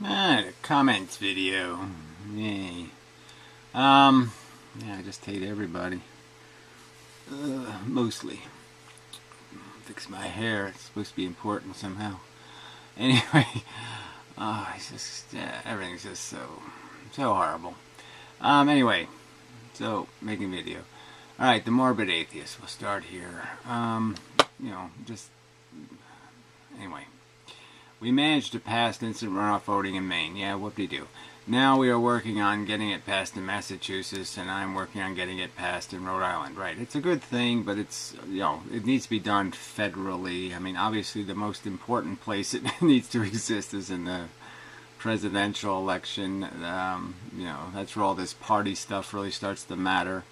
A comments video. Yay. Yeah, I just hate everybody. Mostly. Fix my hair. It's supposed to be important somehow. Anyway, it's just, everything's just so horrible. Anyway, so, making video. Alright, the morbid atheist. We'll start here. Anyway. We managed to pass instant runoff voting in Maine. Yeah, whoop-de-doo. Now we are working on getting it passed in Massachusetts, and I'm working on getting it passed in Rhode Island. Right, it's a good thing, but it's, it needs to be done federally. I mean, obviously the most important place it needs to exist is in the presidential election. That's where all this party stuff really starts to matter.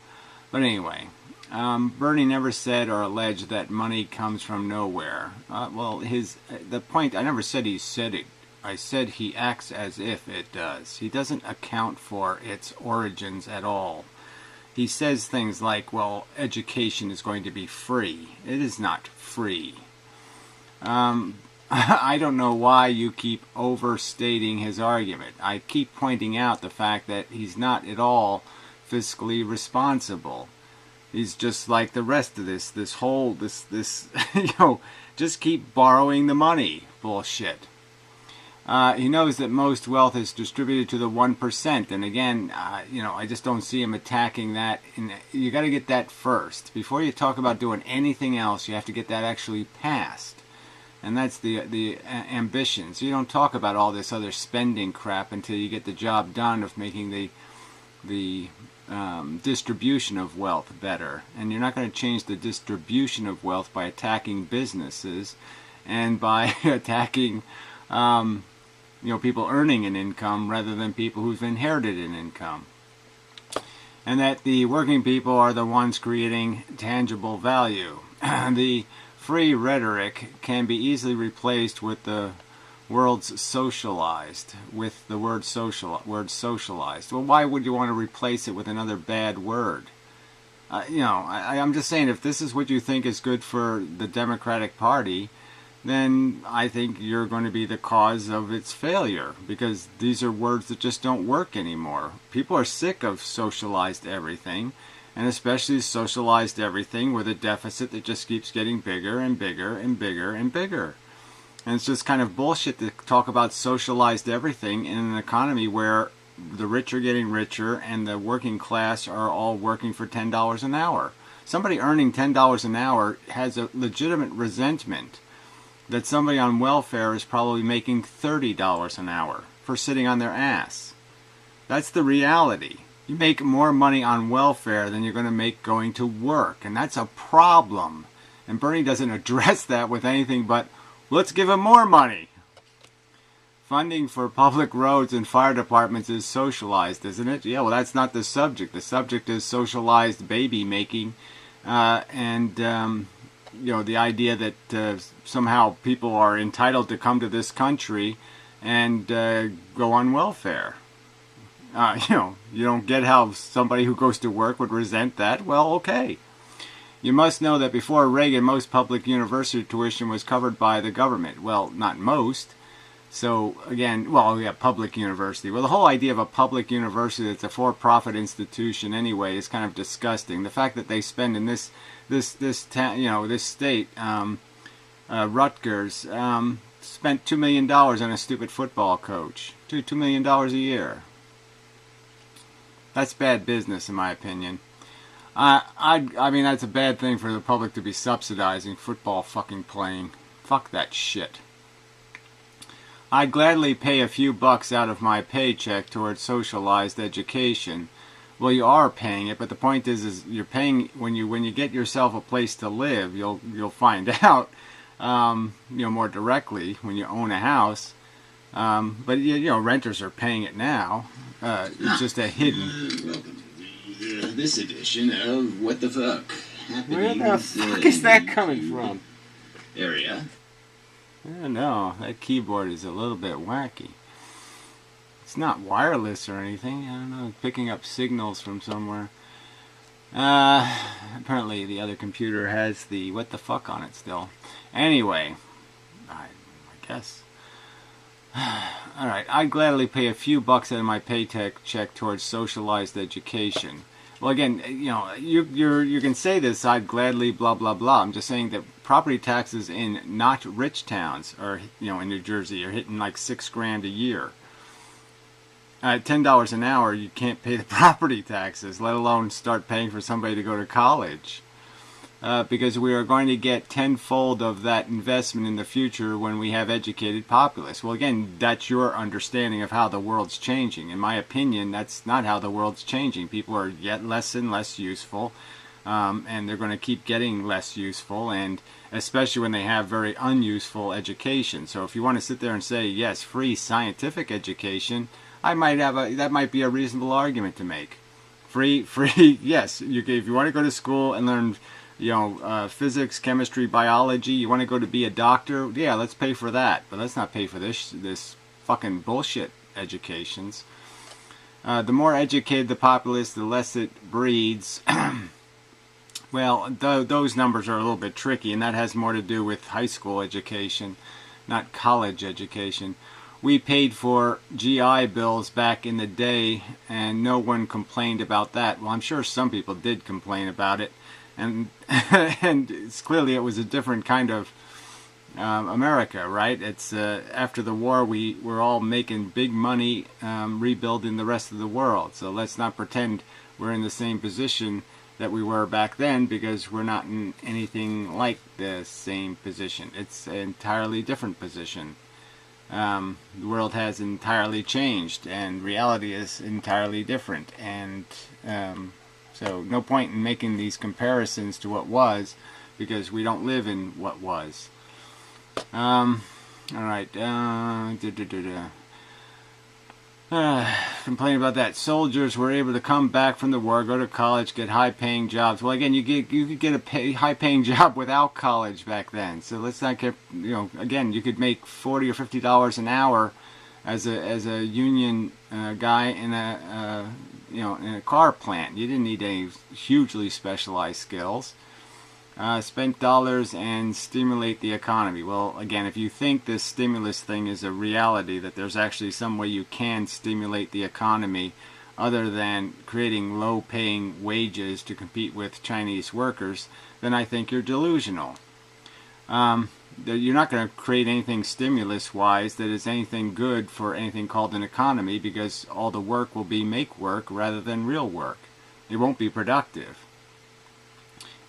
But anyway, Bernie never said or alleged that money comes from nowhere. The point, I never said he said it. I said he acts as if it does. He doesn't account for its origins at all. He says things like, well, education is going to be free. It is not free. I don't know why you keep overstating his argument. I keep pointing out the fact that he's not at all fiscally responsible. He's just like the rest of this just keep borrowing the money bullshit. He knows that most wealth is distributed to the 1%, and again, I just don't see him attacking that. You got to get that first. Before you talk about doing anything else, you have to get that actually passed. And that's the ambition. So you don't talk about all this other spending crap until you get the job done of making the distribution of wealth better. And you're not going to change the distribution of wealth by attacking businesses and by attacking people earning an income rather than people who've inherited an income. And that the working people are the ones creating tangible value. The free rhetoric can be easily replaced with the words socialized, with the word socialized. Well, why would you want to replace it with another bad word? I'm just saying, if this is what you think is good for the Democratic Party, then I think you're going to be the cause of its failure, because these are words that just don't work anymore. People are sick of socialized everything, and especially socialized everything with a deficit that just keeps getting bigger and bigger and bigger and bigger. And it's just kind of bullshit to talk about socialized everything in an economy where the rich are getting richer and the working class are all working for $10 an hour. Somebody earning $10 an hour has a legitimate resentment that somebody on welfare is probably making $30 an hour for sitting on their ass. That's the reality. You make more money on welfare than you're going to make going to work, and that's a problem. And Bernie doesn't address that with anything but, let's give him more money. Funding for public roads and fire departments is socialized, isn't it? Yeah, well, that's not the subject. The subject is socialized baby making, the idea that somehow people are entitled to come to this country and go on welfare. You don't get how somebody who goes to work would resent that. Well, okay. You must know that before Reagan, most public university tuition was covered by the government. Well, not most. So, again, public university. Well, the whole idea of a public university that's a for-profit institution anyway is kind of disgusting. The fact that they spend in this state, Rutgers, spent $2 million on a stupid football coach. $2 million a year. That's bad business, in my opinion. I mean, that's a bad thing for the public to be subsidizing football fucking playing. Fuck that shit. I'd gladly pay a few bucks out of my paycheck towards socialized education. Well, you are paying it, but the point is you're paying when you get yourself a place to live. You'll find out, more directly when you own a house. But renters are paying it now. It's just a hidden. Welcome to this edition of What the Fuck Happening. Where the fuck is that coming from? Area. I don't know. That keyboard is a little bit wacky. It's not wireless or anything. I don't know. It's picking up signals from somewhere. Apparently the other computer has the what the fuck on it still. Anyway, I guess. All right, I'd gladly pay a few bucks out of my paycheck check towards socialized education. Well, again, you can say this. I'd gladly blah blah blah. I'm just saying that property taxes in not rich towns are, in New Jersey, are hitting like $6,000 a year. At $10 an hour, you can't pay the property taxes, let alone start paying for somebody to go to college. Because we are going to get tenfold of that investment in the future when we have educated populace. Well, again, that's your understanding of how the world's changing. In my opinion, that's not how the world's changing. People are yet less and less useful, and they're going to keep getting less useful, and especially when they have very unuseful education. So if you want to sit there and say, yes, free scientific education, that might be a reasonable argument to make. Free, yes. If you want to go to school and learn physics, chemistry, biology, you want to go to be a doctor, yeah, let's pay for that. But let's not pay for this fucking bullshit educations. The more educated the populace, the less it breeds. Well, those numbers are a little bit tricky, and that has more to do with high school education, not college education. We paid for GI Bills back in the day, and no one complained about that. Well, I'm sure some people did complain about it. And it's clearly it was a different kind of America, right? It's after the war we were all making big money rebuilding the rest of the world. So let's not pretend we're in the same position that we were back then, because we're not in anything like the same position. It's an entirely different position. The world has entirely changed, and reality is entirely different. And so no point in making these comparisons to what was, because we don't live in what was. All right. Complaining about that. Soldiers were able to come back from the war, go to college, get high-paying jobs. Well, again, you could get a high-paying job without college back then. So let's not get, again, you could make $40 or $50 an hour as a union guy in in a car plant. You didn't need any hugely specialized skills. Spend dollars and stimulate the economy. Well, again, if you think this stimulus thing is a reality, that there's actually some way you can stimulate the economy other than creating low-paying wages to compete with Chinese workers, then I think you're delusional. You're not going to create anything stimulus-wise that is anything good for anything called an economy, because all the work will be make work rather than real work. It won't be productive.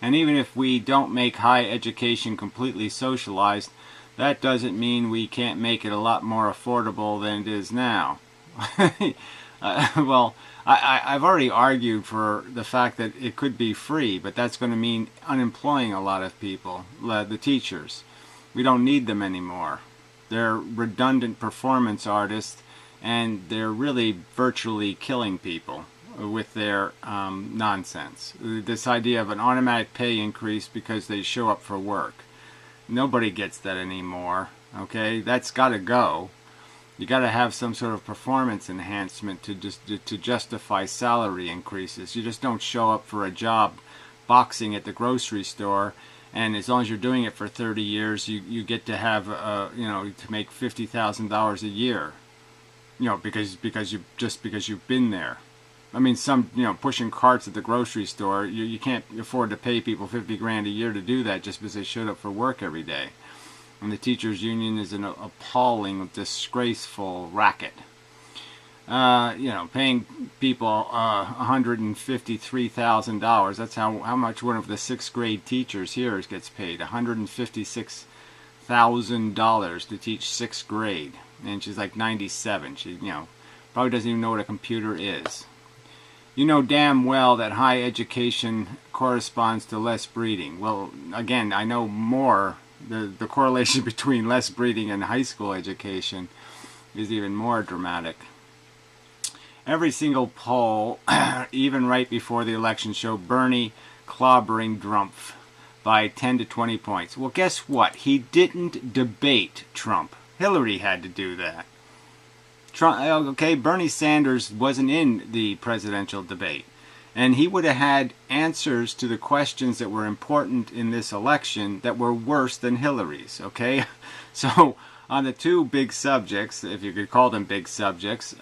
And even if we don't make high education completely socialized, that doesn't mean we can't make it a lot more affordable than it is now. Well, I've already argued for the fact that it could be free, but that's going to mean unemploying a lot of people, the teachers. We don't need them anymore. They're redundant performance artists, and they're really virtually killing people with their nonsense. This idea of an automatic pay increase because they show up for work. Nobody gets that anymore, okay? That's got to go. You got to have some sort of performance enhancement to justify salary increases. You just don't show up for a job boxing at the grocery store, and as long as you're doing it for 30 years, you get to have to make $50,000 a year. Because you've been there. I mean, pushing carts at the grocery store, you can't afford to pay people $50,000 a year to do that just because they showed up for work every day. And the teachers' union is an appalling, disgraceful racket. Paying people $153,000. That's how much one of the 6th grade teachers here gets paid. $156,000 to teach 6th grade. And she's like 97. She, probably doesn't even know what a computer is. You know damn well that high education corresponds to less breeding. Well, again, I know more. The correlation between less breeding and high school education is even more dramatic. Every single poll, even right before the election, showed Bernie clobbering Trump by 10 to 20 points. Well, guess what? He didn't debate Trump. Hillary had to do that. Bernie Sanders wasn't in the presidential debate, and he would have had answers to the questions that were important in this election that were worse than Hillary's, okay? So on the two big subjects, if you could call them big subjects,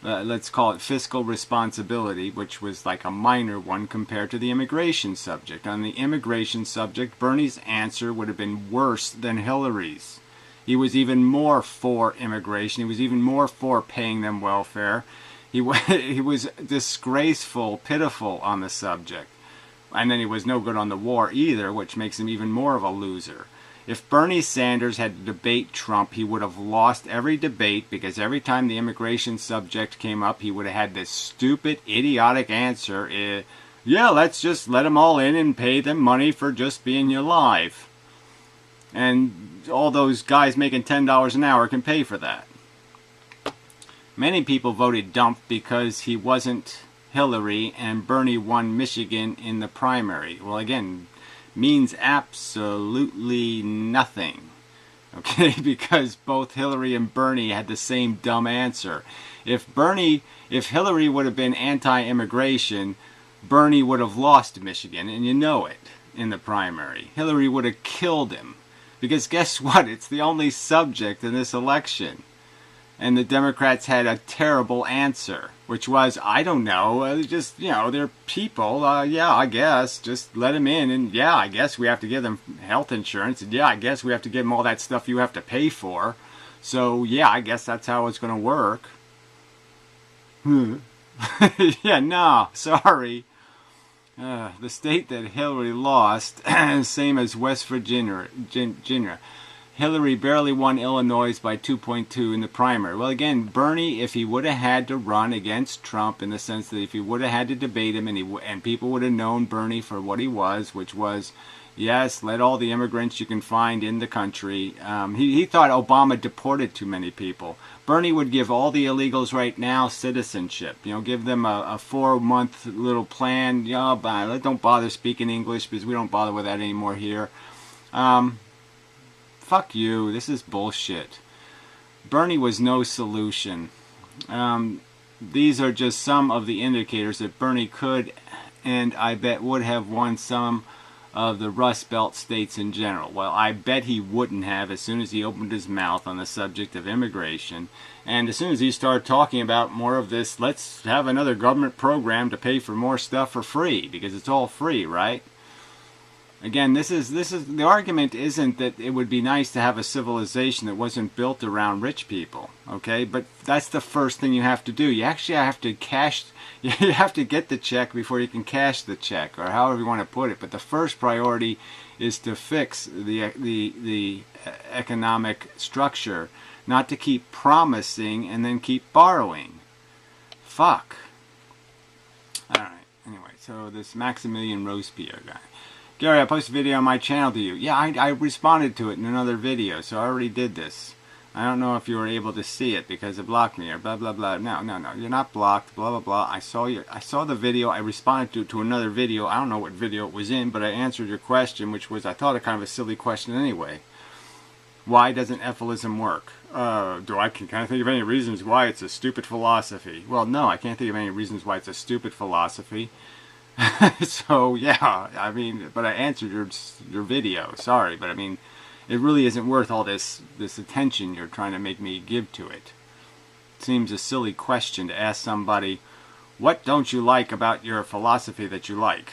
let's call it fiscal responsibility, which was like a minor one compared to the immigration subject. On the immigration subject, Bernie's answer would have been worse than Hillary's. He was even more for immigration. He was even more for paying them welfare. He was disgraceful, pitiful on the subject. And then he was no good on the war either, which makes him even more of a loser. If Bernie Sanders had to debate Trump, he would have lost every debate, because every time the immigration subject came up, he would have had this stupid, idiotic answer. Yeah, let's just let them all in and pay them money for just being alive. And all those guys making $10 an hour can pay for that. Many people voted dump because he wasn't Hillary and Bernie won Michigan in the primary. Well, again, means absolutely nothing. Okay, because both Hillary and Bernie had the same dumb answer. If Hillary would have been anti-immigration, Bernie would have lost Michigan, and you know it, in the primary. Hillary would have killed him. Because guess what? It's the only subject in this election. And the Democrats had a terrible answer, which was, I don't know, just, they're people, yeah, I guess, just let them in, and yeah, I guess we have to give them health insurance, and yeah, I guess we have to give them all that stuff you have to pay for, so yeah, I guess that's how it's going to work. Yeah, no, sorry. The state that Hillary lost, same as West Virginia. Hillary barely won Illinois by 2.2 in the primary. Well, again, Bernie, if he would have had to run against Trump, in the sense that if he would have had to debate him, and people would have known Bernie for what he was, which was, yes, let all the immigrants you can find in the country. He thought Obama deported too many people. Bernie would give all the illegals right now citizenship. Give them a 4-month little plan. Don't bother speaking English because we don't bother with that anymore here. Fuck you. This is bullshit. Bernie was no solution. These are just some of the indicators that Bernie could, and I bet would have, won some of the Rust Belt states in general. Well, I bet he wouldn't have as soon as he opened his mouth on the subject of immigration. And as soon as he started talking about more of this, let's have another government program to pay for more stuff for free, because it's all free, right? Again, this is the argument isn't that it would be nice to have a civilization that wasn't built around rich people, okay? But that's the first thing you have to do. You actually have to you have to get the check before you can cash the check, or however you want to put it. But the first priority is to fix the economic structure, not to keep promising and then keep borrowing. Fuck. All right. Anyway, so this Maximilian Robespierre guy. Gary, I posted a video on my channel to you. Yeah, I responded to it in another video, so I already did this. I don't know if you were able to see it because it blocked me or blah blah blah. No, you're not blocked. Blah blah blah. I saw the video. I responded to another video. I don't know what video it was in, but I answered your question, which was, I thought, a kind of a silly question anyway. Why doesn't Effelism work? Can I think of any reasons why it's a stupid philosophy? Well, no, I can't think of any reasons why it's a stupid philosophy. So yeah, but I answered your video. Sorry, but it really isn't worth all this attention you're trying to make me give to it. It seems a silly question to ask somebody, what don't you like about your philosophy that you like?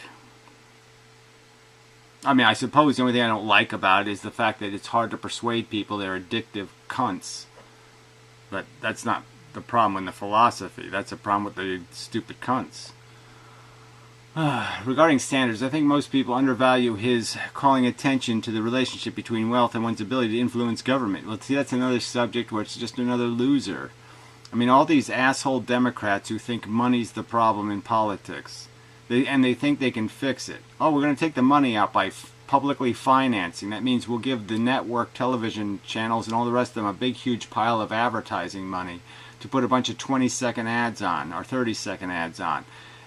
I suppose the only thing I don't like about it is the fact that it's hard to persuade people they're addictive cunts. But that's not the problem with the philosophy. That's a problem with the stupid cunts. Regarding Sanders, I think most people undervalue his calling attention to the relationship between wealth and one's ability to influence government. Well, see, that's another subject where it's just another loser. All these asshole Democrats who think money's the problem in politics. They think they can fix it. Oh, we're going to take the money out by publicly financing. That means we'll give the network television channels and all the rest of them a big, huge pile of advertising money to put a bunch of 20-second ads on or 30-second ads on.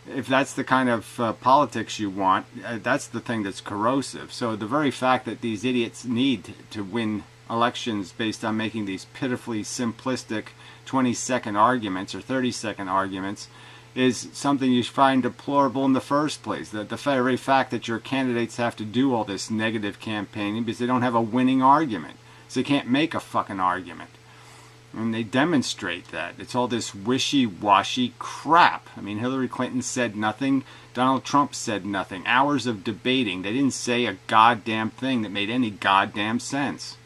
If that's the kind of politics you want, that's the thing that's corrosive. So the very fact that these idiots need to win elections based on making these pitifully simplistic 20-second arguments or 30-second arguments is something you find deplorable in the first place. The very fact that your candidates have to do all this negative campaigning because they don't have a winning argument. So they can't make a fucking argument. And they demonstrate that. It's all this wishy-washy crap. I mean, Hillary Clinton said nothing. Donald Trump said nothing. Hours of debating. They didn't say a goddamn thing that made any goddamn sense.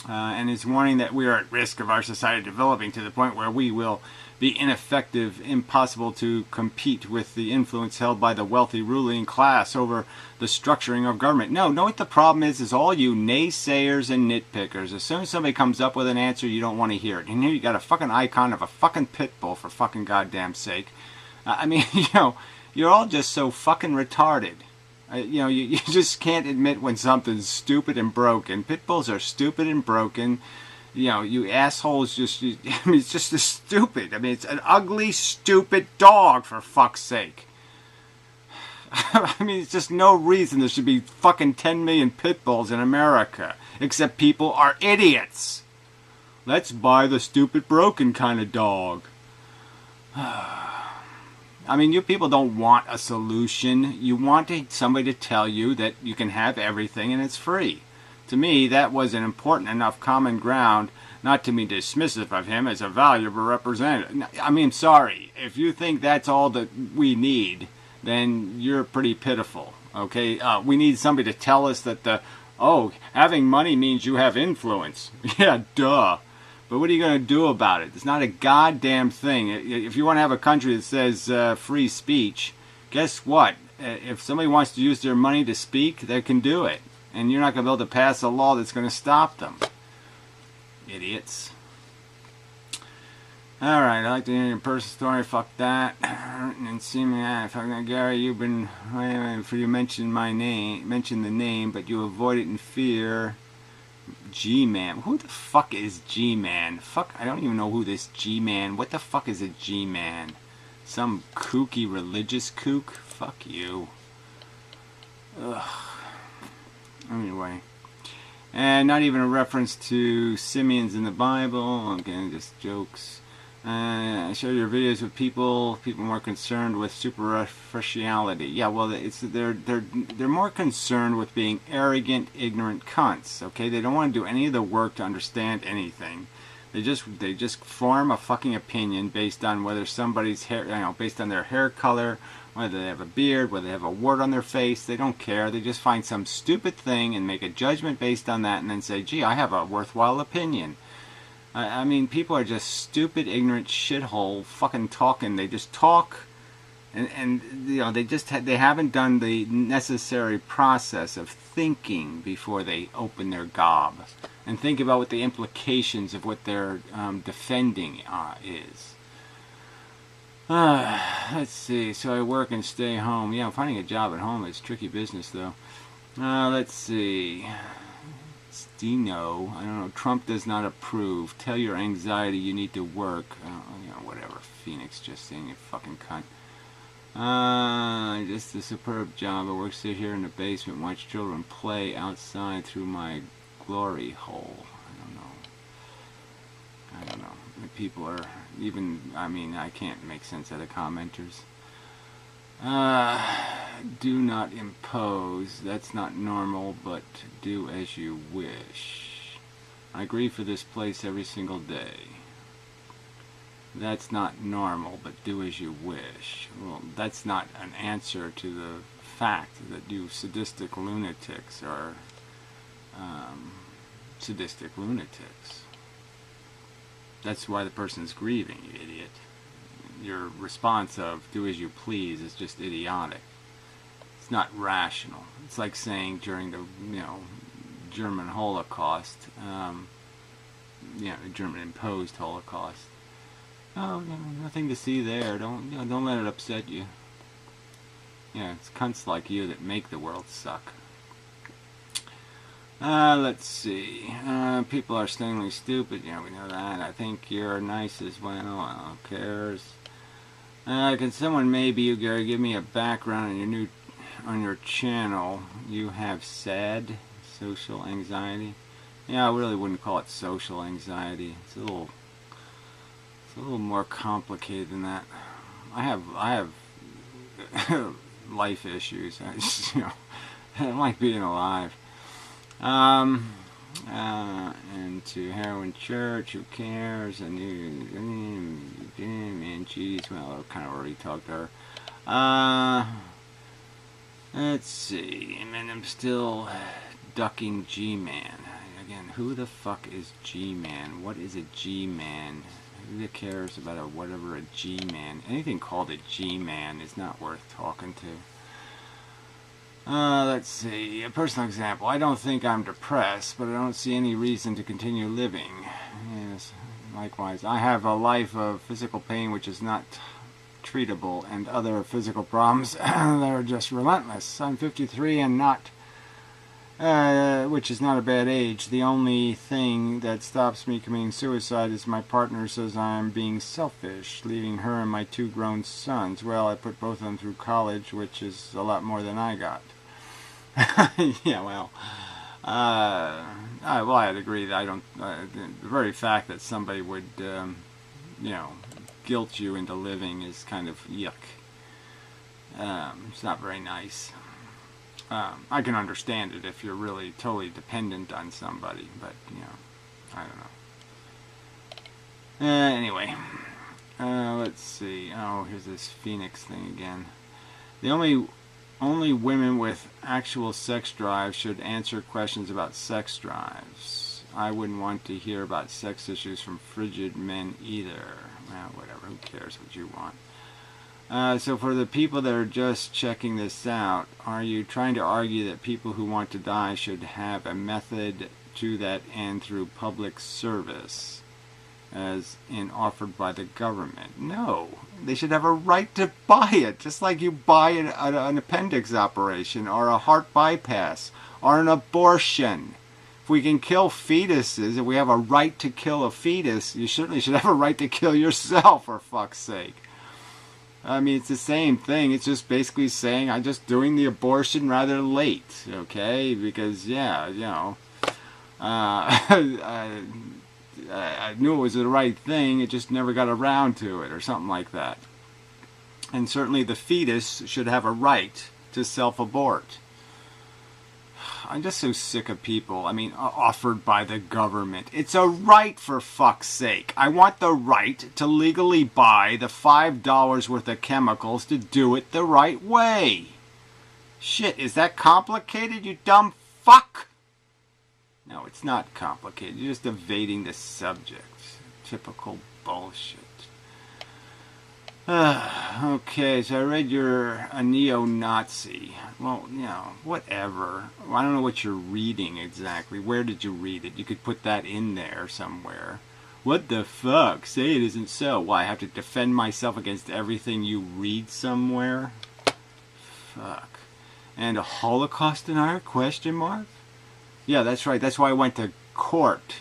And it's warning that we are at risk of our society developing to the point where we will be ineffective, impossible to compete with the influence held by the wealthy ruling class over the structuring of government. No, know what the problem is all you naysayers and nitpickers. As soon as somebody comes up with an answer, you don't want to hear it. And here you got a fucking icon of a fucking pit bull, for fucking goddamn sake. I mean, you're all just so fucking retarded. You just can't admit when something's stupid and broken. Pit bulls are stupid and broken. You assholes it's just as stupid. I mean, it's an ugly, stupid dog, for fuck's sake. I mean, it's just no reason there should be fucking 10 million pit bulls in America. Except people are idiots. Let's buy the stupid, broken kind of dog. I mean, you people don't want a solution. You want somebody to tell you that you can have everything and it's free. To me, that was an important enough common ground not to be dismissive of him as a valuable representative. I mean, sorry. If you think that's all that we need, then you're pretty pitiful, okay? We need somebody to tell us that having money means you have influence. Yeah, duh. But what are you going to do about it? It's not a goddamn thing. If you want to have a country that says free speech, guess what? If somebody wants to use their money to speak, they can do it. And you're not going to be able to pass a law that's going to stop them. Idiots. Alright, I like to hear your personal story. Fuck that. And see me, fuck that. Gary, you've been... For you mentioned my name, mentioned the name, but you avoid it in fear. G-Man. Who the fuck is G-Man? Fuck, I don't even know who this G-Man... What the fuck is a G-Man? Some kooky religious kook? Fuck you. Ugh. Anyway, and not even a reference to simians in the Bible. Okay, just jokes. I share your videos with people more concerned with superficiality. Yeah, well, they're more concerned with being arrogant, ignorant cunts. Okay, they don't want to do any of the work to understand anything. They just form a fucking opinion based on whether somebody's hair, based on their hair color, whether they have a beard, whether they have a wart on their face. They don't care. They just find some stupid thing and make a judgment based on that and then say, gee, I have a worthwhile opinion. I mean, people are just stupid, ignorant shithole fucking talking. They just talk and they haven't done the necessary process of thinking before they open their gob and think about what the implications of what they're defending is. Let's see. So I work and stay home. Yeah, finding a job at home is tricky business, though. Let's see. Dino. I don't know. Trump does not approve. Tell your anxiety you need to work. Whatever. Phoenix just saying, you fucking cunt. Just a superb job. I work, sit here in the basement, watch children play outside through my glory hole. I don't know. People are even, I can't make sense of the commenters. Do not impose. That's not normal, but do as you wish. I grieve for this place every single day. That's not normal, but do as you wish. Well, that's not an answer to the fact that you sadistic lunatics are sadistic lunatics. That's why the person's grieving, you idiot. Your response of do as you please is just idiotic. It's not rational. It's like saying during the German Holocaust, the German imposed Holocaust. Oh, nothing to see there. Don't let it upset you. Yeah, it's cunts like you that make the world suck. Let's see. People are stunningly stupid. Yeah, we know that. I think you're nice as well. Who cares? Can someone, maybe you, Gary, give me a background on your channel? You have sad social anxiety. Yeah, I really wouldn't call it social anxiety. It's a little more complicated than that. I have life issues. I just, I don't like being alive. And to heroin church, who cares? And man, geez, well, I kind of already talked to her. Let's see. And then I'm still ducking G-Man. Again, who the fuck is G-Man? What is a G-Man? Who cares about whatever a G-Man? Anything called a G-Man is not worth talking to. Let's see. A personal example. I don't think I'm depressed, but I don't see any reason to continue living. Yes, likewise. I have a life of physical pain which is not treatable, and other physical problems that are just relentless. I'm 53 and not, which is not a bad age. The only thing that stops me committing suicide is my partner says I'm being selfish, leaving her and my 2 grown sons. Well, I put both of them through college, which is a lot more than I got. Yeah, well, I'd agree that I don't. The very fact that somebody would, guilt you into living is kind of yuck. It's not very nice. I can understand it if you're really totally dependent on somebody, but I don't know. Anyway, let's see. Oh, here's this Phoenix thing again. The only women with actual sex drive should answer questions about sex drives. I wouldn't want to hear about sex issues from frigid men either. Well, whatever, who cares what you want? So for the people that are just checking this out, are you trying to argue that people who want to die should have a method to that end through public service, as in offered by the government? No, they should have a right to buy it, just like you buy an appendix operation or a heart bypass or an abortion. If we can kill fetuses, if we have a right to kill a fetus, you certainly should have a right to kill yourself, for fuck's sake. I mean, it's the same thing. It's just basically saying I'm just doing the abortion rather late, okay? Because, I knew it was the right thing, it just never got around to it, or something like that. And certainly the fetus should have a right to self-abort. I'm just so sick of people, offered by the government. It's a right, for fuck's sake. I want the right to legally buy the $5 worth of chemicals to do it the right way. Shit, is that complicated, you dumb fuck? No, it's not complicated. You're just evading the subject. Typical bullshit. Okay, so I read you're a neo-Nazi. Well, whatever. Well, I don't know what you're reading exactly. Where did you read it? You could put that in there somewhere. What the fuck? Say it isn't so. Why, I have to defend myself against everything you read somewhere? Fuck. And a Holocaust denier? Question mark? Yeah, that's right. That's why I went to court.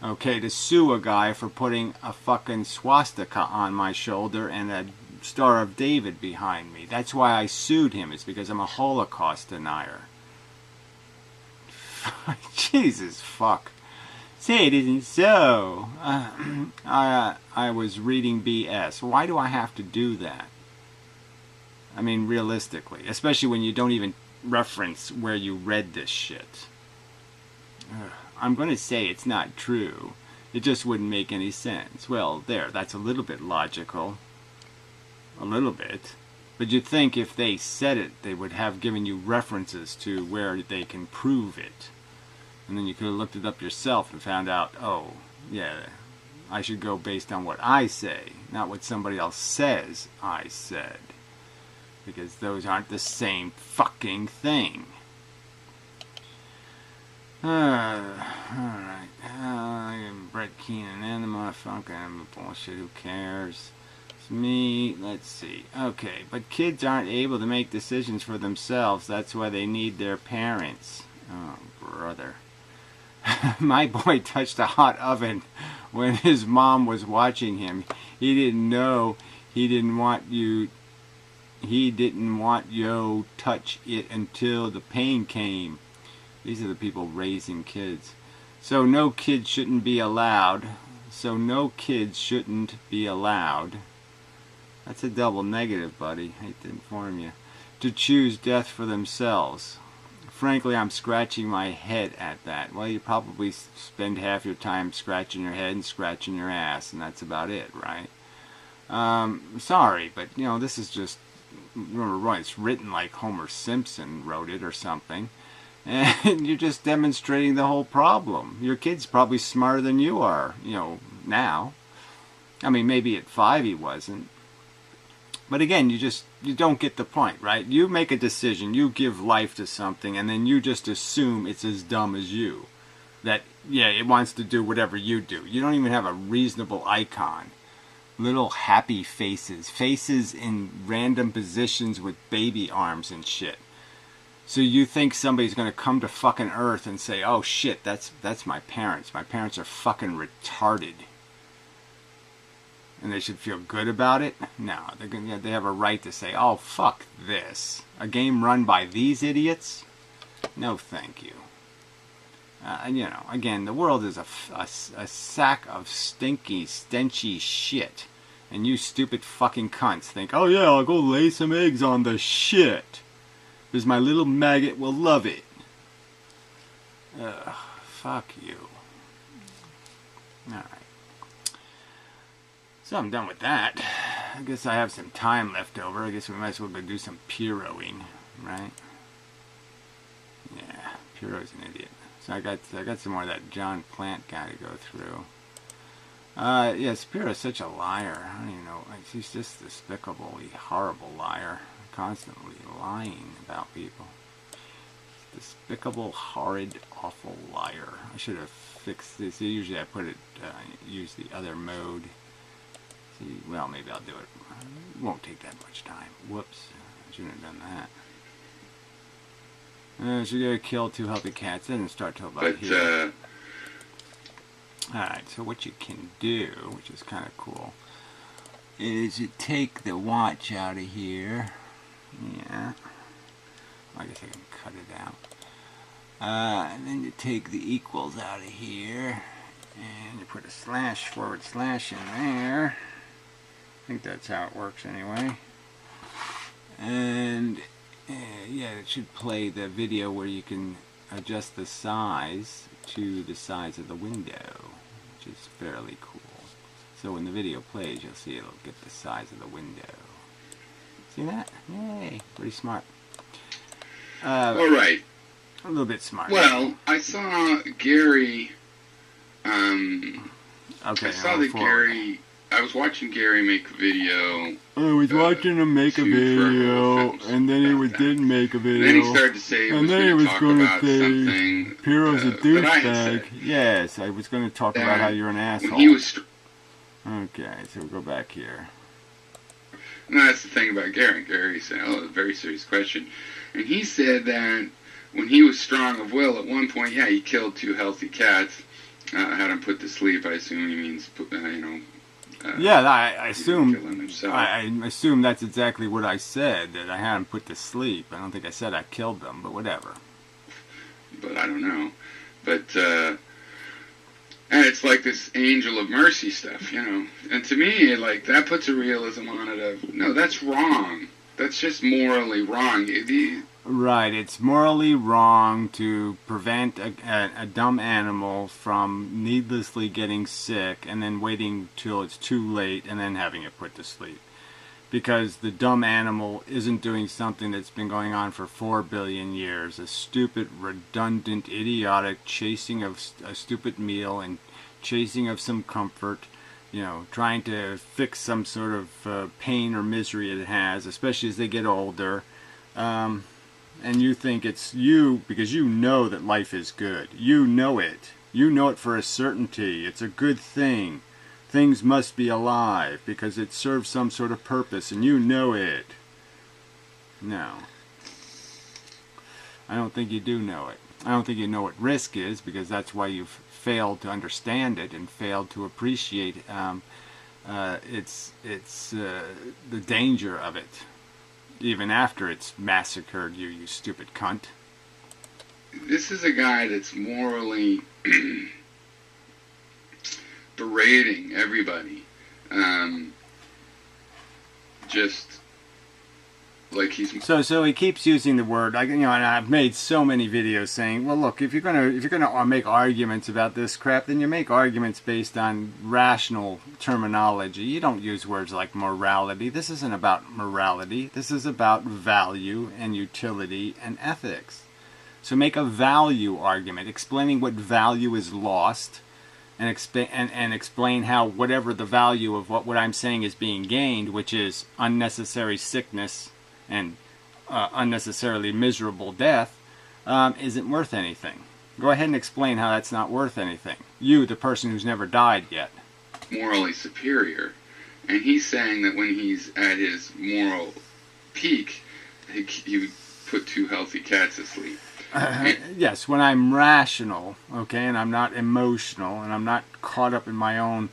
Okay, to sue a guy for putting a fucking swastika on my shoulder and a Star of David behind me. That's why I sued him. It's because I'm a Holocaust denier. Jesus fuck. Say it isn't so. I was reading BS. Why do I have to do that? I mean, realistically. Especially when you don't even reference where you read this shit. I'm going to say it's not true. It just wouldn't make any sense. Well, that's a little bit logical. A little bit. But you'd think if they said it, they would have given you references to where they can prove it. And then you could have looked it up yourself and found out, oh, yeah, I should go based on what I say, not what somebody else says I said. Because those aren't the same fucking thing. Alright. Brett Keenan and the motherfucker. Bullshit, who cares? It's me. Let's see. Okay, but kids aren't able to make decisions for themselves. That's why they need their parents. Oh, brother. My boy touched a hot oven when his mom was watching him. He didn't know he didn't want you touch it until the pain came. These are the people raising kids. So no kids shouldn't be allowed. That's a double negative, buddy. Hate to inform you. To choose death for themselves. Frankly, I'm scratching my head at that. Well, you probably spend half your time scratching your head and scratching your ass, and that's about it, right? Sorry, but, you know, this is just, remember, it's written like Homer Simpson wrote it or something, and you're just demonstrating the whole problem. Your kid's probably smarter than you are, you know, now. I mean, maybe at 5 he wasn't. But again, you don't get the point, right? You make a decision, you give life to something, and then you just assume it's as dumb as you. That, yeah, it wants to do whatever you do. You don't even have a reasonable icon. Little happy faces. Faces in random positions with baby arms and shit. So you think somebody's going to come to fucking Earth and say, oh shit, that's my parents. My parents are fucking retarded. And they should feel good about it? No, they have a right to say, oh, fuck this. A game run by these idiots? No, thank you. And, you know, again, the world is a sack of stinky, stenchy shit. And you stupid fucking cunts think, oh yeah, I'll go lay some eggs on the shit. Because my little maggot will love it. Ugh, fuck you. Alright. So I'm done with that. I guess I have some time left over. I guess we might as well go do some Piroing, right? Yeah, Piro's an idiot. So I got some more of that John Plant guy to go through. Yes, Piro's such a liar. I don't even know. He's just a despicably horrible liar. Constantly lying about people. Despicable, horrid, awful liar. I should have fixed this. Usually I put it, use the other mode. Well, maybe I'll do it. It won't take that much time. Whoops. I shouldn't have done that. So you gotta kill 2 healthy cats. It doesn't start till about here. Alright, so what you can do, which is kind of cool, is you take the watch out of here. Yeah. I guess I can cut it out. And then you take the equals out of here. And you put a // in there. I think that's how it works anyway. And yeah, it should play the video where you can adjust the size to the size of the window, which is fairly cool. So when the video plays, you'll see it'll get the size of the window. See that? Yay! Pretty smart. All right. A little bit smart. Well, I saw Gary. Okay. I saw that Gary. I was watching Gary make a video. I was watching him make a video, and then he didn't make a video. And then he started to say, and then he was going to say, Piro's a douchebag. Yes, I was going to talk about how you're an asshole. When he was okay, so we'll go back here. No, that's the thing about Gary. Gary said, oh, a very serious question. And he said that when he was strong of will, at one point, yeah, he killed 2 healthy cats. Had them put to sleep. I assume he means, yeah, I assume that's exactly what I said, that I had them put to sleep. I don't think I said I killed them, but whatever. But I don't know. But, and it's like this angel of mercy stuff, you know. And to me, like, that puts a realism on it of, no, that's wrong. That's just morally wrong. Right, it's morally wrong to prevent a dumb animal from needlessly getting sick and then waiting till it's too late and then having it put to sleep. Because the dumb animal isn't doing something that's been going on for 4 billion years. A stupid, redundant, idiotic chasing of a stupid meal and chasing of some comfort. You know, trying to fix some sort of pain or misery it has, especially as they get older. And you think it's you because you know that life is good. You know it. You know it for a certainty. It's a good thing. Things must be alive because it serves some sort of purpose, and you know it. No. I don't think you do know it. I don't think you know what risk is, because that's why you've failed to understand it and failed to appreciate the danger of it. Even after it's massacred you, you stupid cunt. This is a guy that's morally berating everybody. just like he's So he keeps using the word, and I've made so many videos saying, well, look, if you're gonna make arguments about this crap, then you make arguments based on rational terminology. You don't use words like morality. This isn't about morality. This is about value and utility and ethics. So make a value argument, explaining what value is lost, and explain how whatever the value of what I'm saying is being gained, which is unnecessary sickness and unnecessarily miserable death, isn't worth anything. Go ahead and explain how that's not worth anything. You, the person who's never died yet. morally superior. And he's saying that when he's at his moral peak, he would put two healthy cats to sleep. Yes, when I'm rational, okay, and I'm not emotional, and I'm not caught up in my own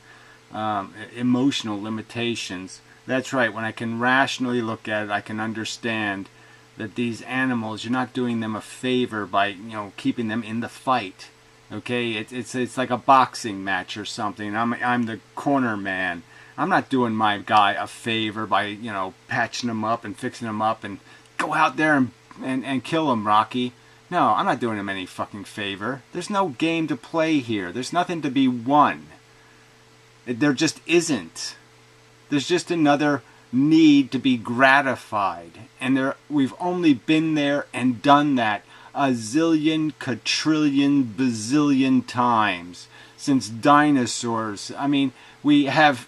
emotional limitations. That's right. When I can rationally look at it, I can understand that these animals, you're not doing them a favor by, keeping them in the fight. Okay, it's like a boxing match or something. I'm the corner man. I'm not doing my guy a favor by, patching him up and fixing him up and go out there and kill him, Rocky. No, I'm not doing him any fucking favor. There's no game to play here. There's nothing to be won. There just isn't. There's just another need to be gratified. And we've only been there and done that a zillion, quadrillion, bazillion times since dinosaurs. I mean, we have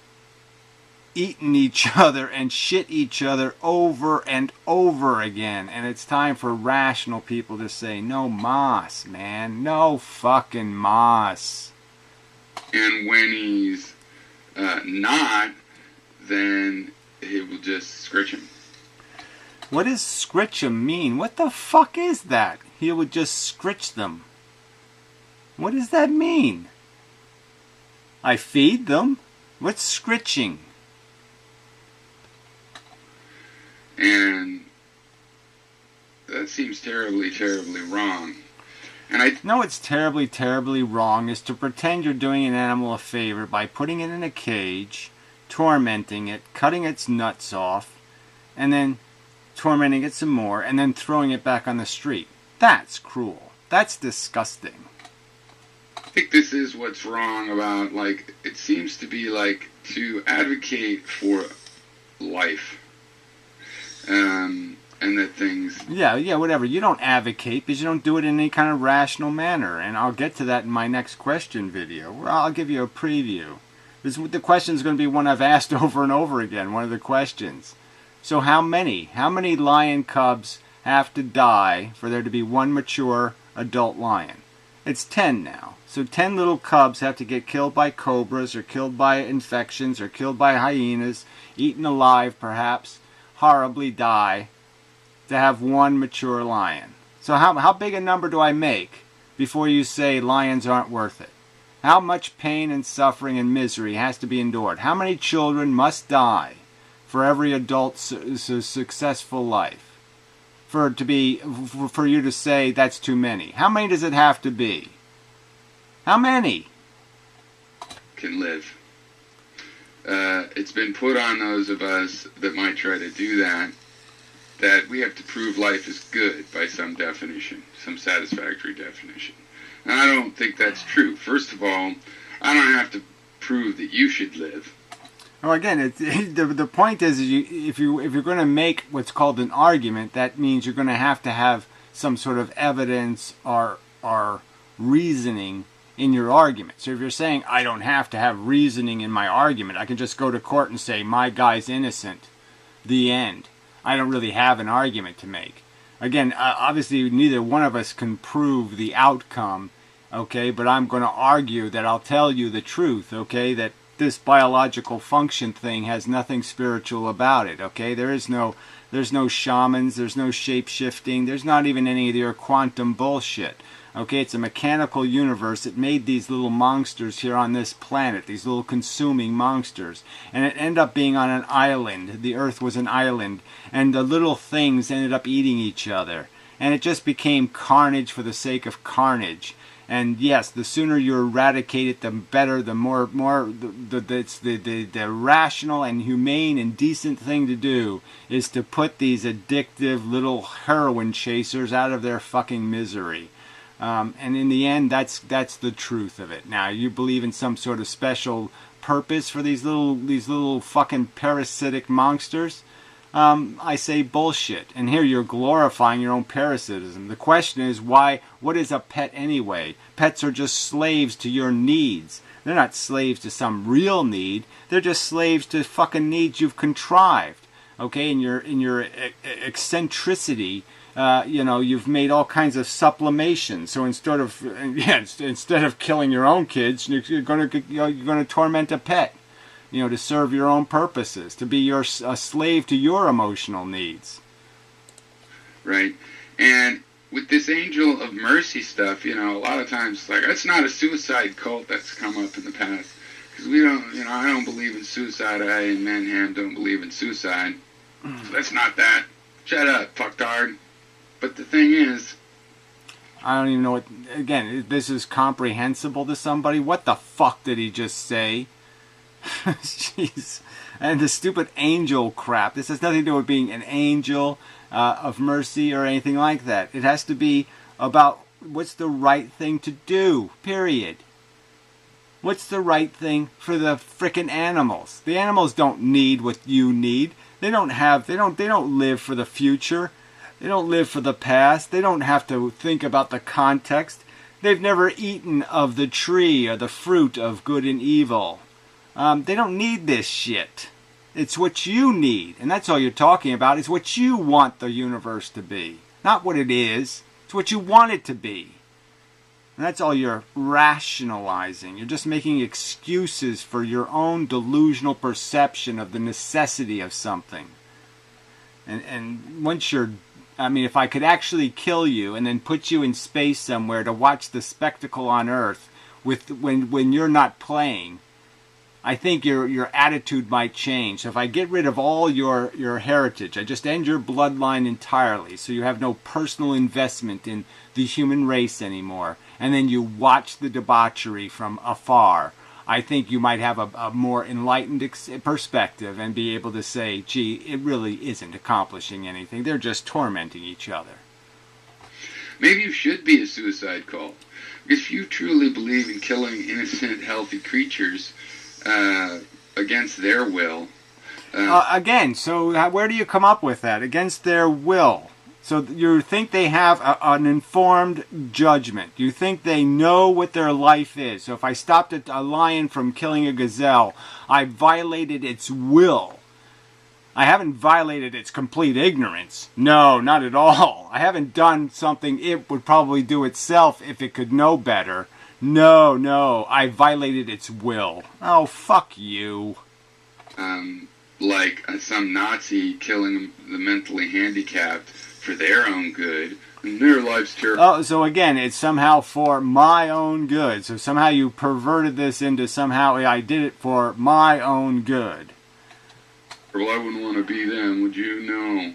eaten each other and shit each other over and over again. And it's time for rational people to say, no mas, man. No fucking mas. And when he's not, then he will just scritch him. What does scritch him mean? What the fuck is that? He would just scritch them. What does that mean? I feed them? What's scritching? And that seems terribly, terribly wrong. And No, it's terribly, terribly wrong is to pretend you're doing an animal a favor by putting it in a cage, tormenting it, cutting its nuts off, and then tormenting it some more, and then throwing it back on the street. That's cruel. That's disgusting. I think this is what's wrong about, it seems to be to advocate for life. And that things... Yeah, whatever. You don't advocate because you don't do it in any kind of rational manner. And I'll get to that in my next question video, where I'll give you a preview. The question is going to be one I've asked over and over again, one of the questions. So how many lion cubs have to die for there to be one mature adult lion? It's 10 now. So 10 little cubs have to get killed by cobras, or killed by infections, or killed by hyenas, eaten alive perhaps, horribly die, to have one mature lion. So how big a number do I make before you say lions aren't worth it? How much pain and suffering and misery has to be endured? How many children must die for every adult's successful life? For you to say that's too many. How many does it have to be? How many? Can live. It's been put on those of us that might try to do that we have to prove life is good by some definition, some satisfactory definition. And I don't think that's true. First of all, I don't have to prove that you should live. Well, again, the point is if you're going to make what's called an argument, that means you're going to have some sort of evidence or reasoning in your argument. So if you're saying, I don't have to have reasoning in my argument, I can just go to court and say, my guy's innocent, the end. I don't really have an argument to make. Again, obviously neither one of us can prove the outcome, okay, but I'm going to argue that I'll tell you the truth, okay, that this biological function thing has nothing spiritual about it, okay? There's no shamans, there's no shape-shifting, there's not even any of your quantum bullshit. Okay, it's a mechanical universe that made these little monsters here on this planet, these little consuming monsters. And it ended up being on an island. The Earth was an island. And the little things ended up eating each other. And it just became carnage for the sake of carnage. And yes, the sooner you eradicate it, the better. The it's the rational and humane and decent thing to do is to put these addictive little heroin chasers out of their fucking misery. And in the end, that's the truth of it. Now, you believe in some sort of special purpose for these little fucking parasitic monsters. I say bullshit. And here you're glorifying your own parasitism. The question is, why? What is a pet anyway? Pets are just slaves to your needs. They're not slaves to some real need. They're just slaves to fucking needs you've contrived. Okay, in your eccentricity, you've made all kinds of sublimations. So instead of killing your own kids, you're going to torment a pet. To serve your own purposes, to be a slave to your emotional needs. Right. And with this Angel of Mercy stuff, a lot of times, like, it's not a suicide cult that's come up in the past. Because we don't, I don't believe in suicide. I and Manham don't believe in suicide. So that's not that. Shut up, fucktard. But the thing is, I don't even know what, again, this is comprehensible to somebody. What the fuck did he just say? Jeez. And the stupid angel crap. This has nothing to do with being an angel of mercy or anything like that. It has to be about what's the right thing to do, period. What's the right thing for the frickin' animals? The animals don't need what you need. They don't live for the future. They don't live for the past. They don't have to think about the context. They've never eaten of the tree or the fruit of good and evil. They don't need this shit. It's what you need. And that's all you're talking about, is what you want the universe to be. Not what it is. It's what you want it to be. And that's all you're rationalizing. You're just making excuses for your own delusional perception of the necessity of something. And once you're... if I could actually kill you and then put you in space somewhere to watch the spectacle on Earth when you're not playing... I think your attitude might change. So if I get rid of all your heritage, I just end your bloodline entirely, so you have no personal investment in the human race anymore, and then you watch the debauchery from afar, I think you might have a more enlightened perspective and be able to say, gee, it really isn't accomplishing anything. They're just tormenting each other. Maybe you should be a suicide cult. If you truly believe in killing innocent, healthy creatures... against their will. Again, so where do you come up with that? Against their will. So you think they have an informed judgment. You think they know what their life is. So if I stopped a lion from killing a gazelle, I violated its will. I haven't violated its complete ignorance. No, not at all. I haven't done something it would probably do itself if it could know better. No, I violated its will. Oh, fuck you. Like some Nazi killing the mentally handicapped for their own good, and their life's terrible. Oh, so again, it's somehow for my own good. So somehow you perverted this into somehow I did it for my own good. Well, I wouldn't want to be them, would you? No.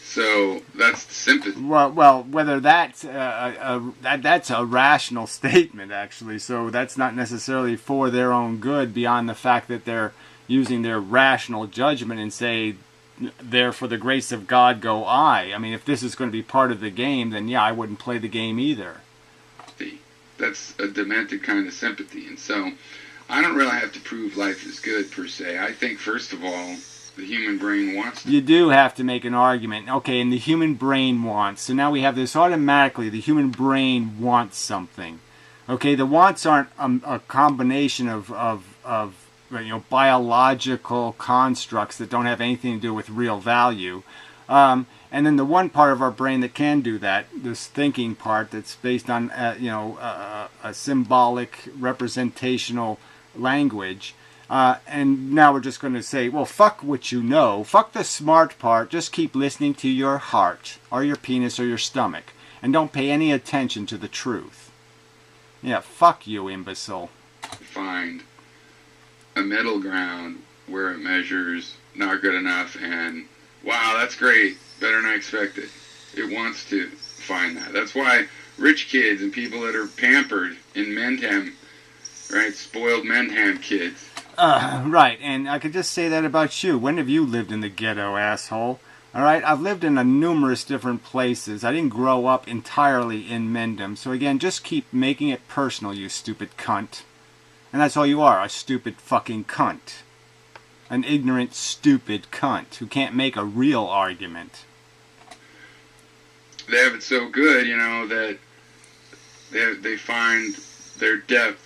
So that's sympathy. Well, whether that's that's a rational statement, actually. So that's not necessarily for their own good, beyond the fact that they're using their rational judgment and say, "There for the grace of God go I." I mean, if this is going to be part of the game, then yeah, I wouldn't play the game either. That's a demented kind of sympathy, and so I don't really have to prove life is good per se. I think first of all, the human brain wants to. You do have to make an argument. Okay, and the human brain wants. So now we have this automatically. The human brain wants something. Okay, the wants aren't a combination of biological constructs that don't have anything to do with real value. And then the one part of our brain that can do that, this thinking part that's based on a symbolic representational language. And now we're just going to say, well, fuck what you know. Fuck the smart part. Just keep listening to your heart or your penis or your stomach. And don't pay any attention to the truth. Yeah, fuck you, imbecile. Find a middle ground where it measures not good enough and, wow, that's great. Better than I expected. It wants to find that. That's why rich kids and people that are pampered in Mendham, right? Spoiled Mendham kids. Right, and I could just say that about you. When have you lived in the ghetto, asshole? Alright, I've lived in numerous different places. I didn't grow up entirely in Mendham. So again, just keep making it personal, you stupid cunt. And that's all you are, a stupid fucking cunt. An ignorant, stupid cunt who can't make a real argument. They have it so good, that they find their depth,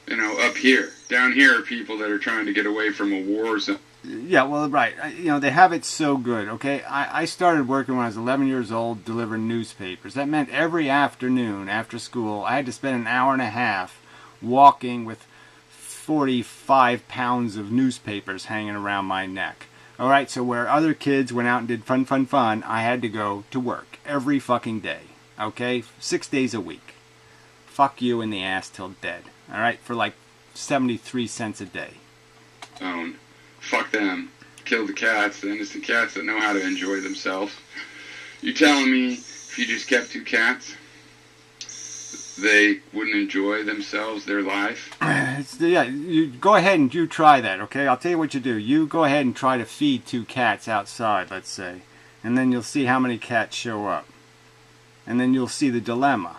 up here. Down here are people that are trying to get away from a war zone. Yeah, well, right. They have it so good, okay? I started working when I was 11 years old delivering newspapers. That meant every afternoon after school, I had to spend an hour and a half walking with 45 pounds of newspapers hanging around my neck. Alright, so where other kids went out and did fun, I had to go to work every fucking day. Okay? 6 days a week. Fuck you in the ass till dead. Alright? For like 73 cents a day. Fuck them. Kill the cats, the innocent cats that know how to enjoy themselves. You telling me if you just kept 2 cats, they wouldn't enjoy themselves, their life? Yeah, you go ahead and you try that, okay? I'll tell you what you do. You go ahead and try to feed 2 cats outside, let's say. And then you'll see how many cats show up. And then you'll see the dilemma.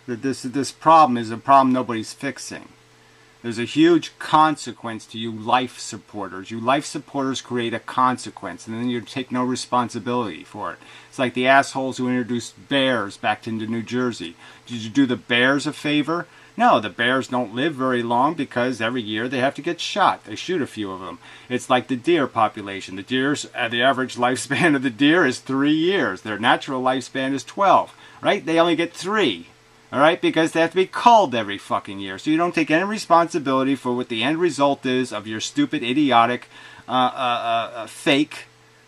That this problem is a problem nobody's fixing. There's a huge consequence to you life supporters. You life supporters create a consequence, and then you take no responsibility for it. It's like the assholes who introduced bears back into New Jersey. Did you do the bears a favor? No, the bears don't live very long because every year they have to get shot. They shoot a few of them. It's like the deer population. The average lifespan of the deer is 3 years. Their natural lifespan is 12, right? They only get 3. Alright, because they have to be culled every fucking year. So you don't take any responsibility for what the end result is of your stupid, idiotic, fake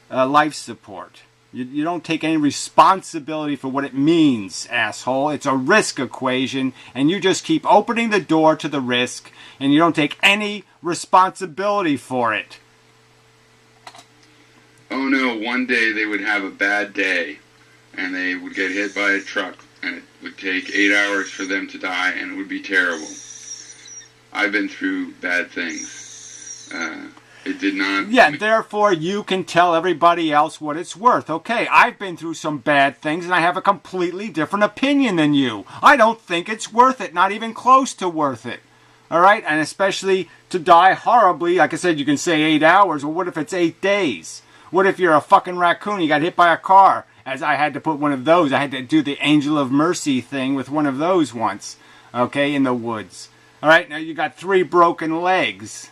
life support. You don't take any responsibility for what it means, asshole. It's a risk equation, and you just keep opening the door to the risk, and you don't take any responsibility for it. Oh no, one day they would have a bad day, and they would get hit by a truck. And it would take 8 hours for them to die, and it would be terrible. I've been through bad things. It did not... Yeah, therefore you can tell everybody else what it's worth. Okay, I've been through some bad things, and I have a completely different opinion than you. I don't think it's worth it, not even close to worth it. Alright, and especially to die horribly, like I said, you can say 8 hours, well, what if it's 8 days? What if you're a fucking raccoon, you got hit by a car? As I had to put one of those, I had to do the Angel of Mercy thing with one of those once, okay, in the woods. Alright, now you got 3 broken legs.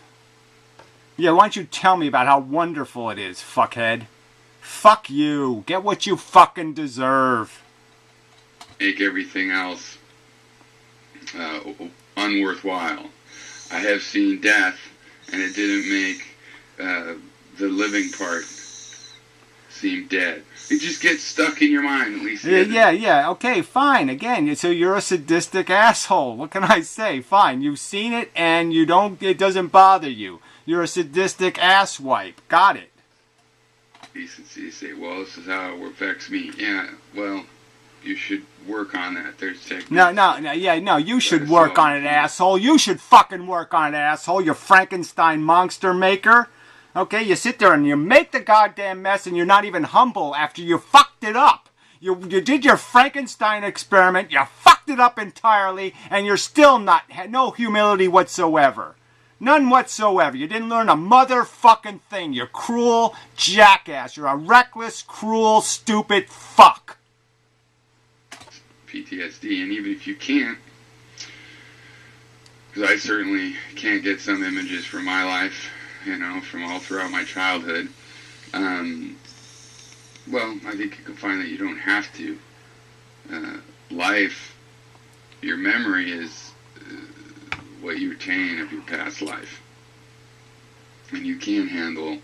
Yeah, why don't you tell me about how wonderful it is, fuckhead? Fuck you. Get what you fucking deserve. Make everything else unworthwhile. I have seen death, and it didn't make the living part seem dead. It just gets stuck in your mind, at least. Yeah, okay, fine. Again, so you're a sadistic asshole. What can I say? Fine, you've seen it and it doesn't bother you. You're a sadistic asswipe. Got it. Decency to say, well, this is how it affects me. Yeah, well, you should work on that. There's techniques. No, you should work on it, asshole. You should fucking work on it, asshole. You Frankenstein monster maker. Okay, you sit there and you make the goddamn mess and you're not even humble after you fucked it up. You did your Frankenstein experiment, you fucked it up entirely, and you're still no humility whatsoever. None whatsoever. You didn't learn a motherfucking thing. You're cruel jackass. You're a reckless, cruel, stupid fuck. PTSD, and even if you can't, because I certainly can't get some images from my life, from all throughout my childhood. Well, I think you can find that you don't have to. Life, your memory is what you retain of your past life. And you can handle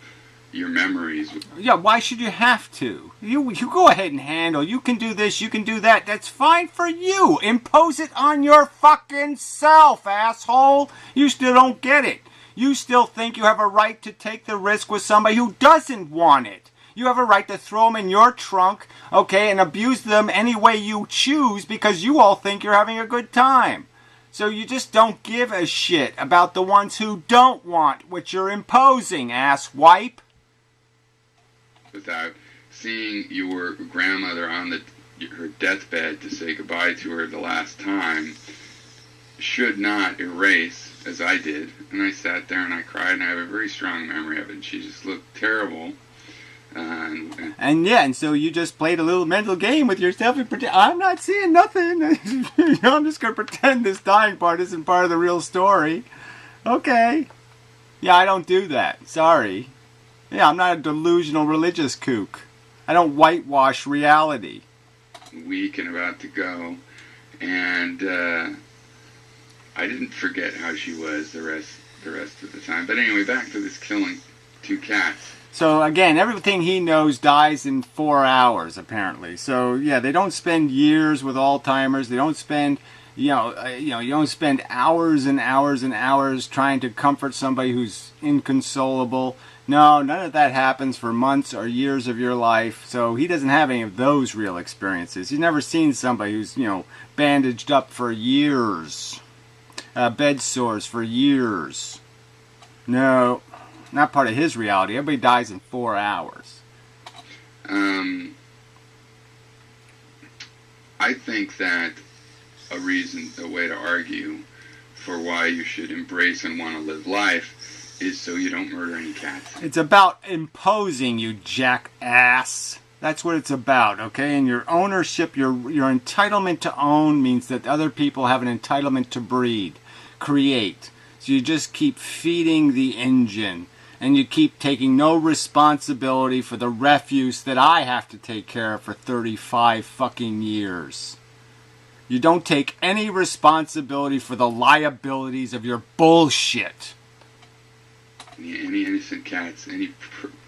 your memories. Yeah, why should you have to? You go ahead and handle. You can do this, you can do that. That's fine for you. Impose it on your fucking self, asshole. You still don't get it. You still think you have a right to take the risk with somebody who doesn't want it. You have a right to throw them in your trunk, okay, and abuse them any way you choose because you all think you're having a good time. So you just don't give a shit about the ones who don't want what you're imposing, asswipe. Without seeing your grandmother on her deathbed to say goodbye to her the last time should not erase, as I did. And I sat there and I cried, and I have a very strong memory of it. She just looked terrible. And so you just played a little mental game with yourself and pretend, I'm not seeing nothing. I'm just going to pretend this dying part isn't part of the real story. Okay. Yeah, I don't do that. Sorry. Yeah, I'm not a delusional religious kook. I don't whitewash reality. Weak and about to go. And I didn't forget how she was the rest of the time. But anyway, back to this killing 2 cats. So again, everything he knows dies in 4 hours, apparently. So yeah, they don't spend years with Alzheimer's. They don't spend, you don't spend hours and hours and hours trying to comfort somebody who's inconsolable. No, none of that happens for months or years of your life. So he doesn't have any of those real experiences. He's never seen somebody who's, bandaged up for years, bed sores for years. No. Not part of his reality. Everybody dies in 4 hours. I think that a way to argue for why you should embrace and want to live life is so you don't murder any cats. It's about imposing, you jackass. That's what it's about, okay? And your ownership, your entitlement to own means that other people have an entitlement to breed, create. So you just keep feeding the engine. And you keep taking no responsibility for the refuse that I have to take care of for 35 fucking years. You don't take any responsibility for the liabilities of your bullshit. Any innocent cats,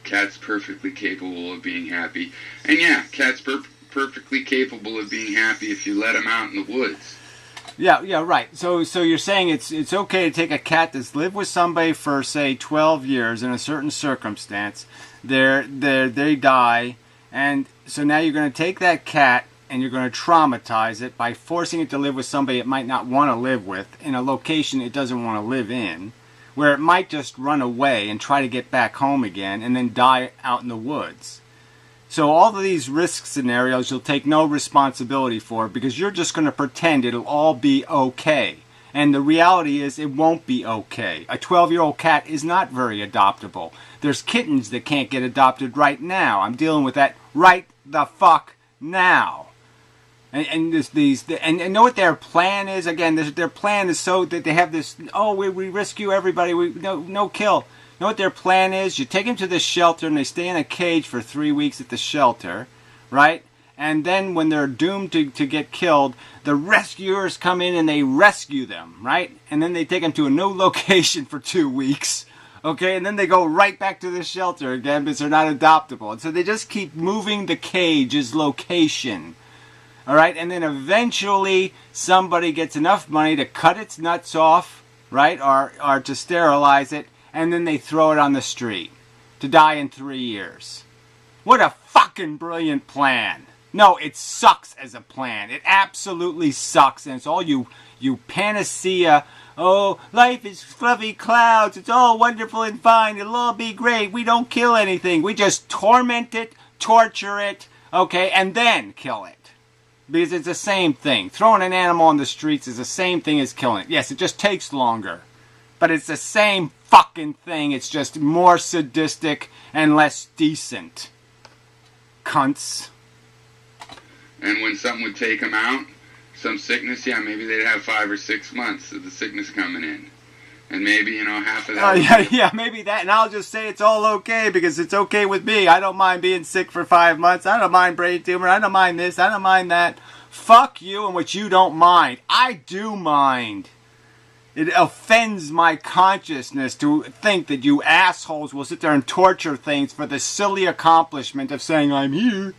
cats perfectly capable of being happy. And yeah, cats perfectly capable of being happy if you let them out in the woods. Yeah, right. So you're saying it's okay to take a cat that's lived with somebody for, say, 12 years in a certain circumstance. They die, and so now you're going to take that cat and you're going to traumatize it by forcing it to live with somebody it might not want to live with in a location it doesn't want to live in, where it might just run away and try to get back home again and then die out in the woods. So all of these risk scenarios you'll take no responsibility for because you're just going to pretend it'll all be okay. And the reality is it won't be okay. A 12-year-old cat is not very adoptable. There's kittens that can't get adopted right now. I'm dealing with that right the fuck now. And know what their plan is? Again, their plan is so that they have this, we rescue everybody, no kill. You know what their plan is? You take them to the shelter and they stay in a cage for 3 weeks at the shelter, right? And then when they're doomed to get killed, the rescuers come in and they rescue them, right? And then they take them to a new location for 2 weeks, okay? And then they go right back to the shelter again because they're not adoptable. And so they just keep moving the cage's location, all right? And then eventually somebody gets enough money to cut its nuts off, right? Or to sterilize it. And then they throw it on the street to die in 3 years. What a fucking brilliant plan. No, it sucks as a plan. It absolutely sucks. And it's all you panacea. Oh, life is fluffy clouds. It's all wonderful and fine. It'll all be great. We don't kill anything. We just torment it, torture it, okay, and then kill it. Because it's the same thing. Throwing an animal on the streets is the same thing as killing it. Yes, it just takes longer. But it's the same fucking thing. It's just more sadistic and less decent. Cunts. And when something would take them out, some sickness, maybe they'd have 5 or 6 months of the sickness coming in. And maybe, half of that. Yeah, maybe that. And I'll just say it's all okay because it's okay with me. I don't mind being sick for 5 months. I don't mind brain tumor. I don't mind this. I don't mind that. Fuck you and what you don't mind. I do mind. It offends my consciousness to think that you assholes will sit there and torture things for the silly accomplishment of saying, I'm here.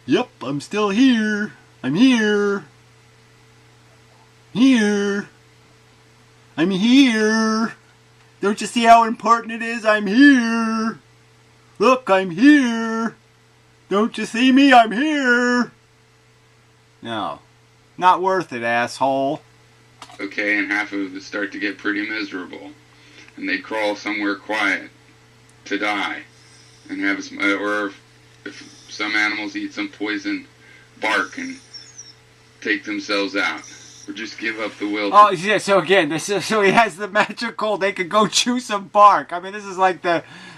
Yep, I'm still here. I'm here. Here. I'm here. Don't you see how important it is? I'm here. Look, I'm here. Don't you see me? I'm here. No. Not worth it, asshole. Okay, and half of them start to get pretty miserable. And they crawl somewhere quiet to die. And have or if some animals eat some poison bark and take themselves out. Or just give up the will. Oh, yeah, so again, so he has the magical, they could go chew some bark. I mean, this is like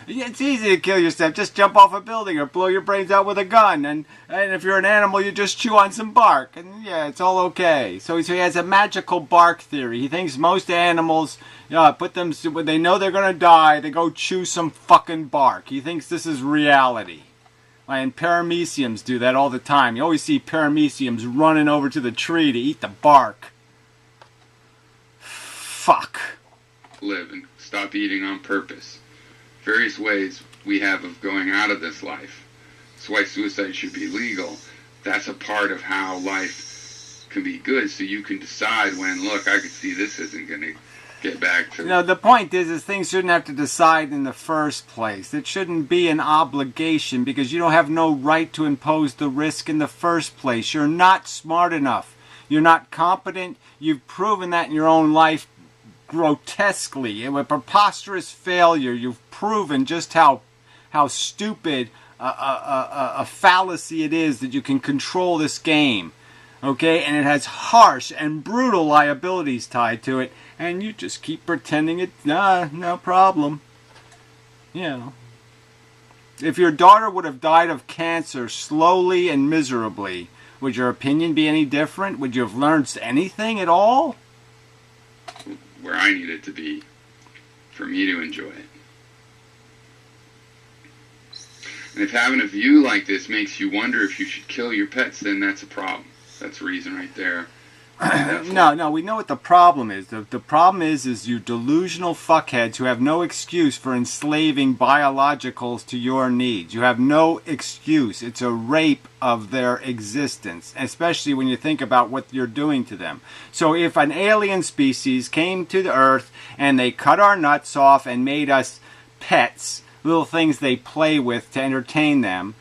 it's easy to kill yourself. Just jump off a building or blow your brains out with a gun. And if you're an animal, you just chew on some bark. And yeah, it's all okay. So he has a magical bark theory. He thinks most animals, when they know they're going to die, they go chew some fucking bark. He thinks this is reality. And parameciums do that all the time. You always see parameciums running over to the tree to eat the bark. Fuck. Live and stop eating on purpose. Various ways we have of going out of this life. That's why suicide should be legal. That's a part of how life can be good, so you can decide when, look, I can see this isn't going to get back to... The point is things shouldn't have to decide in the first place. It shouldn't be an obligation because you don't have no right to impose the risk in the first place. You're not smart enough. You're not competent. You've proven that in your own life grotesquely. A preposterous failure. You've proven just how stupid a fallacy it is that you can control this game. Okay? And it has harsh and brutal liabilities tied to it. And you just keep pretending it's no problem. If your daughter would have died of cancer slowly and miserably, would your opinion be any different? Would you have learned anything at all? Where I need it to be for me to enjoy it. And if having a view like this makes you wonder if you should kill your pets, then that's a problem. That's a reason right there. No, we know what the problem is. The problem is you delusional fuckheads who have no excuse for enslaving biologicals to your needs. You have no excuse. It's a rape of their existence, especially when you think about what you're doing to them. So if an alien species came to the Earth and they cut our nuts off and made us pets, little things they play with to entertain them,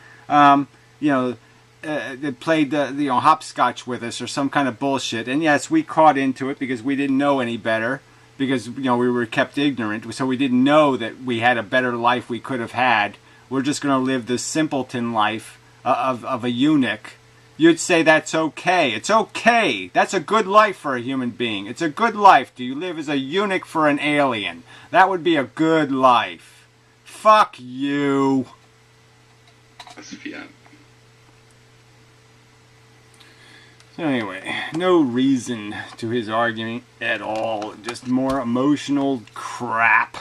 they played hopscotch with us or some kind of bullshit. And yes, we caught into it because we didn't know any better. Because, we were kept ignorant. So we didn't know that we had a better life we could have had. We're just going to live this simpleton life of a eunuch. You'd say that's okay. It's okay. That's a good life for a human being. It's a good life. Do you live as a eunuch for an alien? That would be a good life. Fuck you. Yeah. So anyway, no reason to his argument at all. Just more emotional crap.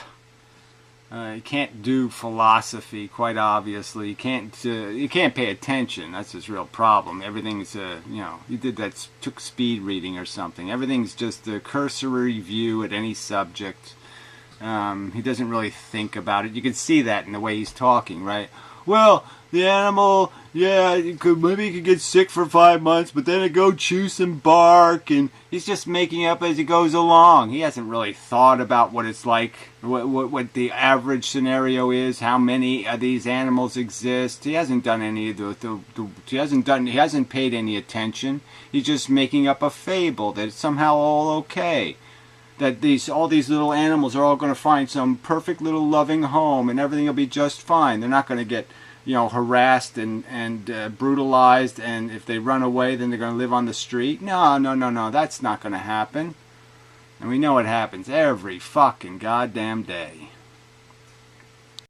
You can't do philosophy, quite obviously. You can't pay attention. That's his real problem. Everything's, you took speed reading or something. Everything's just a cursory view at any subject. He doesn't really think about it. You can see that in the way he's talking, right? Well, the animal, maybe he could get sick for 5 months, but then it go chew some bark, and he's just making up as he goes along. He hasn't really thought about what it's like, what the average scenario is, how many of these animals exist. He hasn't done any of he hasn't paid any attention. He's just making up a fable that it's somehow all okay. That all these little animals are all going to find some perfect little loving home and everything will be just fine. They're not going to get, harassed and brutalized, and if they run away, then they're going to live on the street. No, that's not going to happen. And we know it happens every fucking goddamn day.